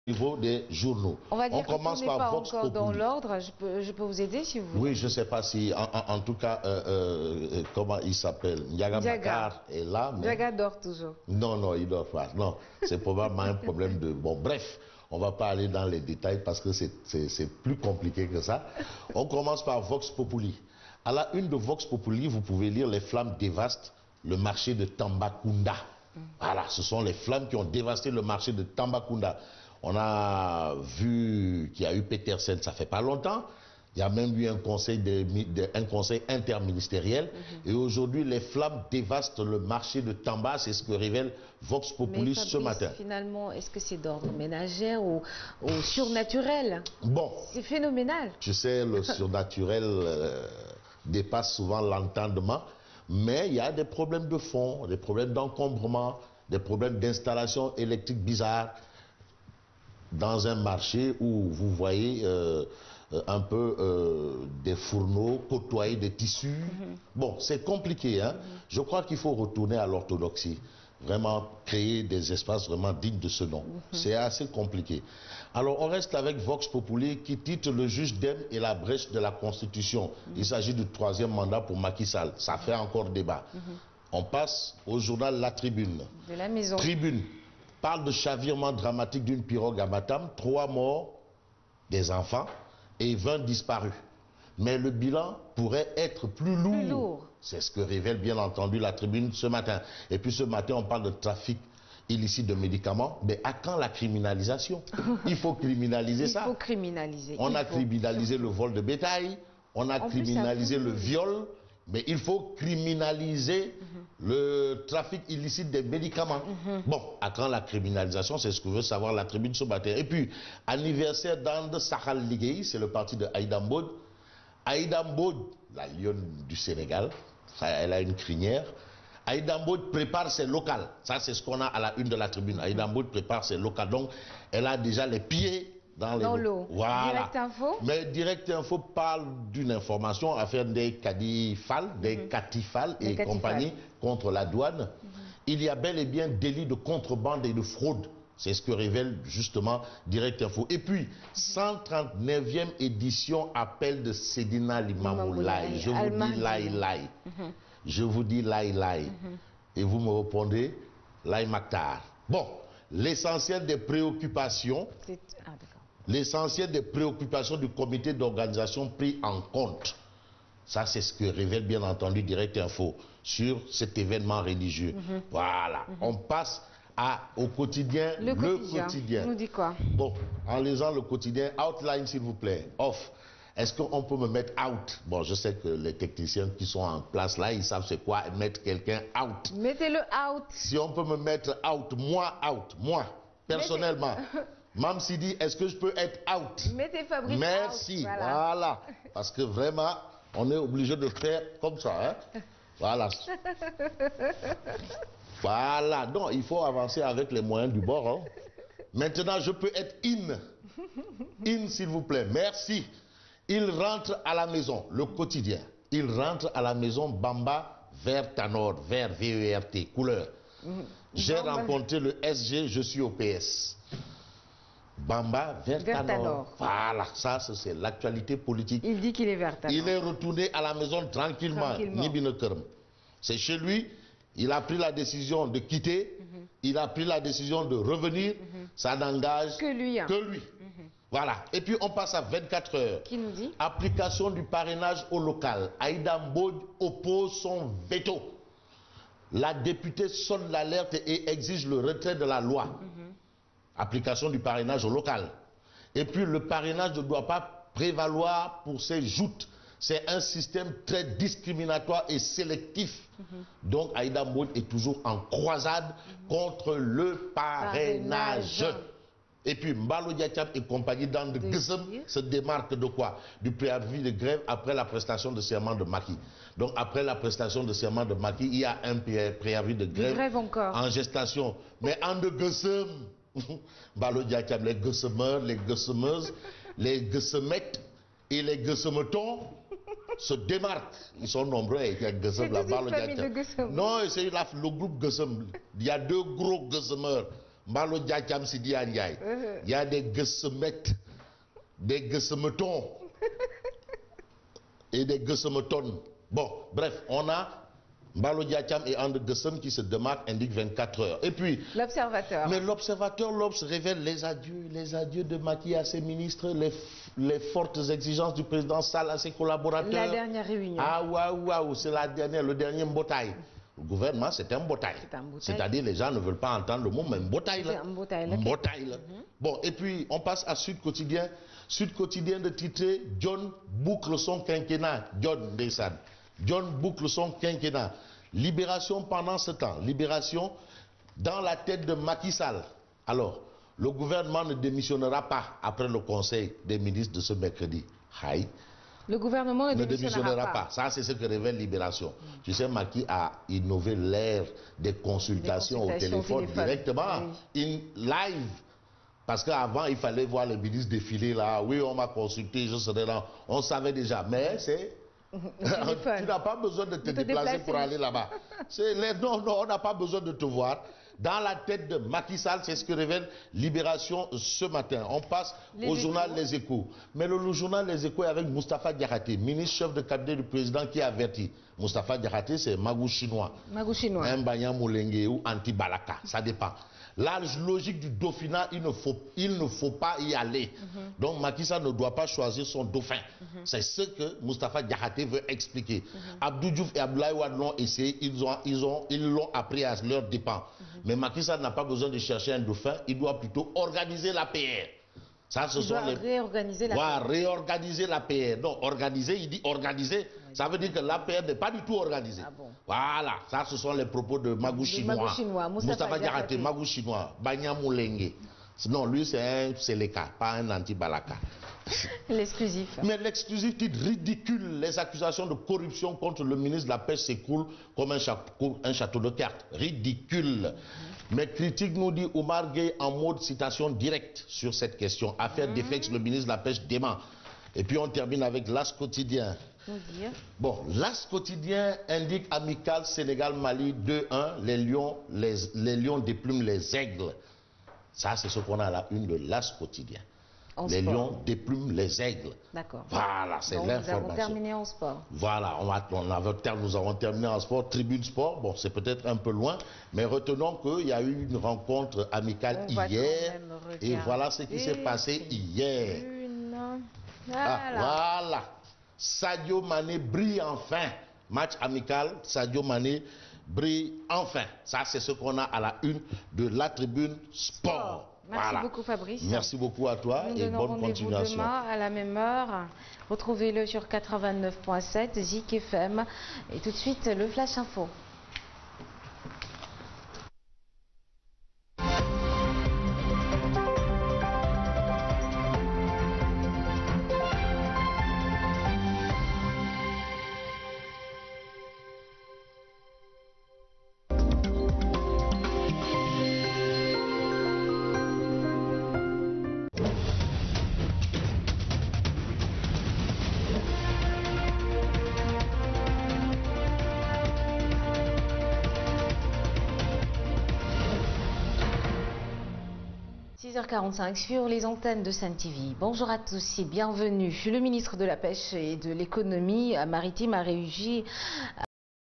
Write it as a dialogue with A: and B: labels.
A: niveau des journaux.
B: On va dire
A: on commence
B: que
A: par
B: pas
A: Vox
B: encore dans
A: Populi.
B: l'ordre. Je peux vous aider si vous voulez.
A: Oui, je ne sais pas si, en tout cas, comment il s'appelle, Ndiaga Makar est là. Mais...
B: Ndiaga dort toujours.
A: Non, non, il dort pas. Non, c'est probablement un problème de... Bon, bref, on ne va pas aller dans les détails parce que c'est plus compliqué que ça. On commence par Vox Populi. À la une de Vox Populi, vous pouvez lire « Les flammes dévastent le marché de Tambacounda ». Voilà, ce sont les flammes qui ont dévasté le marché de Tambacounda. On a vu qu'il y a eu Petersen, ça fait pas longtemps. Il y a même eu un conseil interministériel. Et aujourd'hui, les flammes dévastent le marché de Tamba. C'est ce que révèle Vox Populi ce matin.
B: Finalement, est-ce que c'est d'ordre ménagère ou surnaturel?
A: Bon.
B: C'est phénoménal.
A: Tu sais, le surnaturel dépasse souvent l'entendement. Mais il y a des problèmes de fond, des problèmes d'encombrement, des problèmes d'installation électrique bizarre dans un marché où vous voyez un peu des fourneaux côtoyer des tissus. Bon, c'est compliqué, hein. Je crois qu'il faut retourner à l'orthodoxie. Vraiment créer des espaces vraiment dignes de ce nom. C'est assez compliqué. Alors, on reste avec Vox Populi qui titre « Le juge Dème et la brèche de la Constitution ». Il s'agit du 3e mandat pour Macky Sall. Ça fait encore débat. On passe au journal La Tribune.
B: De la maison.
A: Tribune parle de chavirement dramatique d'une pirogue à Matam. 3 morts, des enfants et 20 disparus. Mais le bilan pourrait être plus lourd. C'est ce que révèle bien entendu La Tribune ce matin. Et puis ce matin, on parle de trafic illicite de médicaments. Mais à quand la criminalisation? Il faut criminaliser ça.
B: Il faut criminaliser.
A: On a criminalisé le vol de bétail, on a criminalisé le viol, mais il faut criminaliser le trafic illicite des médicaments. Bon, à quand la criminalisation? C'est ce que veut savoir La Tribune ce matin. Et puis, anniversaire d'Ande Sahal Liguei, c'est le parti de Aïda Mbod. Aïda Mbod, la lionne du Sénégal, elle a une crinière. Aïda Mbod prépare ses locales. Ça, c'est ce qu'on a à la une de La Tribune. Aïda Mbod prépare ses locales. Donc, elle a déjà les pieds dans l'eau. Voilà.
B: Direct Info.
A: Mais Direct Info parle d'une information, affaire des Kadifal, des Katifal et compagnie contre la douane. Il y a bel et bien délit de contrebande et de fraude. C'est ce que révèle justement Direct Info. Et puis, 139e édition appel de Sedina Limamoulaye. Je vous dis Laï Laï. Je vous dis Laï Laï. Et vous me répondez Laï Maktar. Bon, l'essentiel des préoccupations... L'essentiel des préoccupations du comité d'organisation pris en compte. Ça, c'est ce que révèle bien entendu Direct Info sur cet événement religieux. Voilà. On passe au quotidien. Le quotidien.
B: On nous dit quoi?
A: Bon, en lisant le quotidien, outline s'il vous plaît. Off. Est-ce qu'on peut me mettre out? Bon, je sais que les techniciens qui sont en place là, ils savent c'est quoi mettre quelqu'un out.
B: Mettez-le out.
A: Si on peut me mettre out, moi, personnellement. Mam Sidi, est-ce que je peux être out?
B: Mettez Fabrice out.
A: Merci, voilà. Parce que vraiment, on est obligé de faire comme ça. Hein? Voilà. Voilà. Non, il faut avancer avec les moyens du bord. Hein? Maintenant, je peux être in. In, s'il vous plaît. Merci. Il rentre à la maison, le quotidien. Il rentre à la maison, Bamba, vert Tanor, vert VERT, couleur. J'ai rencontré le SG, je suis au PS. Bamba, Vertanor. Voilà, ça c'est l'actualité politique.
B: Il dit qu'il est Vertanor.
A: Il est retourné à la maison tranquillement. C'est chez lui, il a pris la décision de quitter, il a pris la décision de revenir, ça n'engage
B: que lui.
A: Voilà, et puis on passe à 24 heures.
B: Qui nous dit?
A: Application du parrainage au local. Aïda Mbod oppose son veto. La députée sonne l'alerte et exige le retrait de la loi. Application du parrainage au local. Et puis le parrainage ne doit pas prévaloir pour ses joutes. C'est un système très discriminatoire et sélectif. Donc Aïda Mbod est toujours en croisade contre le parrainage. Et puis Mbalo Diachab et compagnie d'André Guessem se démarquent de quoi? Du préavis de grève après la prestation de serment de Macky. Donc après la prestation de serment de Macky, il y a un préavis de grève en gestation. Mais André Guessem, Mbalo Diachab, les Guessemeurs, les Guessemeuses, les Guessemettes et les Guessemetons se démarquent. Ils sont nombreux avec Guessem, la Mbalo Diachab. Non, c'est le groupe Guessem. Il y a 2 gros Guessemeurs. Malo Diakam Sidi Andiaye. Il y a des gessemettes, des gessemetons et des gessemetons. Bon, bref, on a Mbalo Diakam et André Gessem qui se démarquent, indique 24 heures. Et puis...
B: L'Observateur.
A: Mais l'Observateur, l'Obs révèle les adieux de Macky à ses ministres, les fortes exigences du président Sall à ses collaborateurs.
B: La dernière réunion.
A: Ah, waouh, c'est la dernière, le dernier mbotaï. Le gouvernement, c'est un mbotaï. C'est-à-dire, les gens ne veulent pas entendre le mot, mais mbotaï là. Mbotaï là. Bon, et puis, on passe à Sud Quotidien. Sud Quotidien de titrer John boucle son quinquennat. John Dessan. John boucle son quinquennat. Libération pendant ce temps. Libération dans la tête de Macky Sall. Alors, le gouvernement ne démissionnera pas après le conseil des ministres de ce mercredi. Aïe.
B: Le gouvernement ne démissionnera pas.
A: Ça, c'est ce que révèle Libération. Tu sais, Macky a innové l'ère des consultations au téléphone directement, in live. Parce qu'avant, il fallait voir les ministres défiler là. Oui, on m'a consulté, je serai là. On savait déjà. Mais c'est... tu n'as pas besoin de te déplacer pour aller là-bas. Non, on n'a pas besoin de te voir. Dans la tête de Macky Sall, c'est ce que révèle Libération ce matin. On passe au journal Les Échos. Mais le journal Les Échos est avec Moustapha Diakhaté, ministre chef de cabinet du président, qui a averti. Moustapha Diakhaté, c'est Magou chinois.
B: Magou chinois.
A: Un Banyan Moulenge ou anti-Balaka, ça dépend. La logique du dauphinat, il ne faut pas y aller. Donc Macky Sall ne doit pas choisir son dauphin. C'est ce que Moustapha Diakhaté veut expliquer. Abdou Diouf et Abdoulaye Wade l'ont essayé, ils l'ont appris à leur dépens. Mais Macky Sall n'a pas besoin de chercher un dauphin, il doit plutôt organiser la PR. Ça, ce sont
B: réorganiser la PR.
A: Réorganiser la PR. Non, organiser, il dit organiser. Ça veut dire que la PR n'est pas du tout organisée. Ah bon. Voilà, ça ce sont les propos de Magou chinois. Moustapha Diakhaté, Magou chinois, Banya Moulenge. Non, lui c'est un Seleka, pas un anti-Balaka.
B: L'exclusif.
A: Mais l'exclusif titre ridicule. Les accusations de corruption contre le ministre de la Pêche s'écoulent comme un château de cartes. Ridicule. Mais critique, nous dit Oumar Gueye en mode citation directe sur cette question. Affaire Defex, le ministre de la Pêche dément. Et puis on termine avec l'As quotidien. Bon, l'As quotidien indique amical Sénégal-Mali 2-1. Les lions déplument les aigles. Ça, c'est ce qu'on a à la une de l'As quotidien. Les lions déplument les aigles.
B: D'accord.
A: Voilà, c'est l'information.
B: Nous avons terminé en sport.
A: Voilà, nous avons terminé en sport. Tribune sport, bon, c'est peut-être un peu loin, mais retenons qu'il y a eu une rencontre amicale hier. Et voilà ce qui s'est passé hier. Voilà. Sadio Mané brille enfin. Match amical, Sadio Mané brille enfin. Ça, c'est ce qu'on a à la une de la Tribune sport.
B: Merci beaucoup Fabrice.
A: Merci beaucoup à toi et bonne continuation.
B: Demain à la même heure. Retrouvez-le sur 89.7 Zik FM. Et tout de suite le Flash Info. Sur les antennes de Sen TV. Bonjour à tous et bienvenue. Le ministre de la Pêche et de l'Économie maritime a réagi